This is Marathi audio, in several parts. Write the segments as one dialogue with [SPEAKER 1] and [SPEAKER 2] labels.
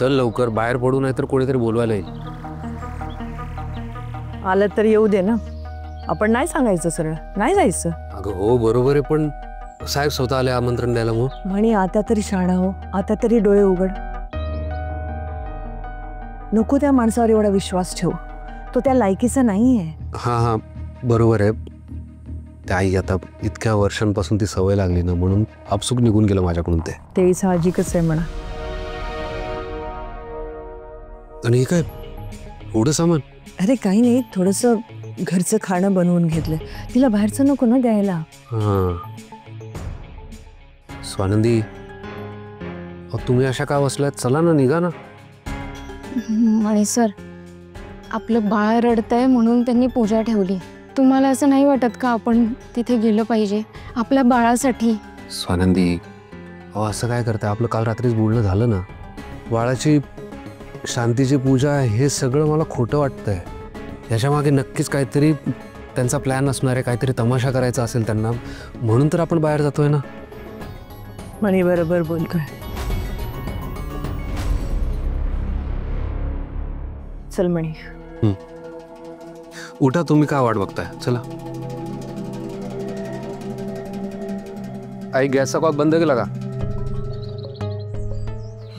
[SPEAKER 1] चल लवकर, बाहेर पडू नाही तर कोणीतरी बोलवायला येईल.
[SPEAKER 2] आलं तर येऊ दे ना, आपण नाही सांगायचं, सरळ नाही जायचं.
[SPEAKER 1] अगं हो बरोबर आहे, पण साहेब स्वतः आले आमंत्रण द्यायला. मग
[SPEAKER 2] म्हणे आता तरी शाळा हो, आता तरी डोळे उघड. नको त्या माणसावर एवढा विश्वास ठेव, तो त्या लायकीचा नाहीये.
[SPEAKER 1] हां हां बरोबर आहे. ताई आता इतक्या वर्षांपासून ती सवय लागली ना, म्हणून आपसुक निघून गेलं माझ्याकडून ते.
[SPEAKER 2] ते साहजिकच आहे म्हणा.
[SPEAKER 1] आणि हे काय एवढं सामान?
[SPEAKER 2] अरे काही नाही, थोडंसं घरचं खाणं बनवून घेतलं. तिला बाहेरचं नको ना द्यायला.
[SPEAKER 1] हां स्वानंदी, तुम्ही अशा का बसल्यात? चला ना, निघा ना.
[SPEAKER 3] म्हणे सर, आपलं बाळ रडतंय म्हणून त्यांनी पूजा ठेवली. तुम्हाला असं नाही वाटत का आपण तिथे गेलं पाहिजे आपल्या बाळासाठी?
[SPEAKER 1] स्वानंदी, असं काय करताय? आपलं काल रात्रीच बोलणं झालं ना. बाळाची शांतीची पूजा हे सगळं मला खोटं वाटतंय. याच्यामागे नक्कीच काहीतरी त्यांचा प्लॅन असणार आहे, काहीतरी तमाशा करायचा असेल त्यांना, म्हणून तर आपण बाहेर जातोय ना.
[SPEAKER 2] म्हणे बरोबर बोलतोय. चल म्हणे.
[SPEAKER 1] उठा, तुम्ही काय वाट बघताय? चला. आई गॅसचा कॉक बंद केला का?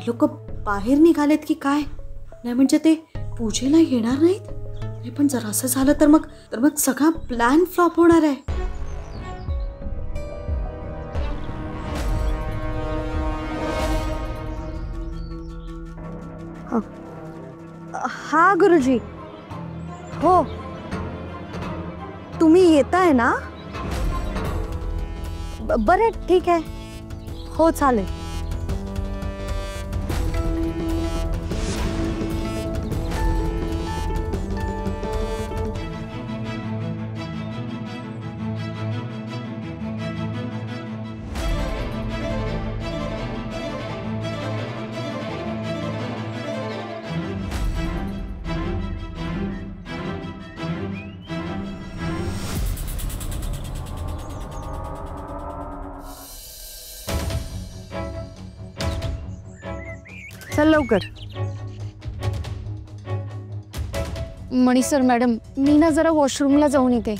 [SPEAKER 4] लोक बाहेर निघालेत की काय? नाही म्हणजे ते पूजेला येणार नाहीत? नाही पण जर असं झालं तर मग सगळा प्लॅन फ्लॉप होणार आहे.
[SPEAKER 5] हा गुरुजी, हो तुम्ही येताय ना? बरं ठीक आहे, हो चालेल.
[SPEAKER 2] चल लवकर.
[SPEAKER 3] मणी सर मॅडम, मी ना जरा वॉशरूमला जाऊन येते.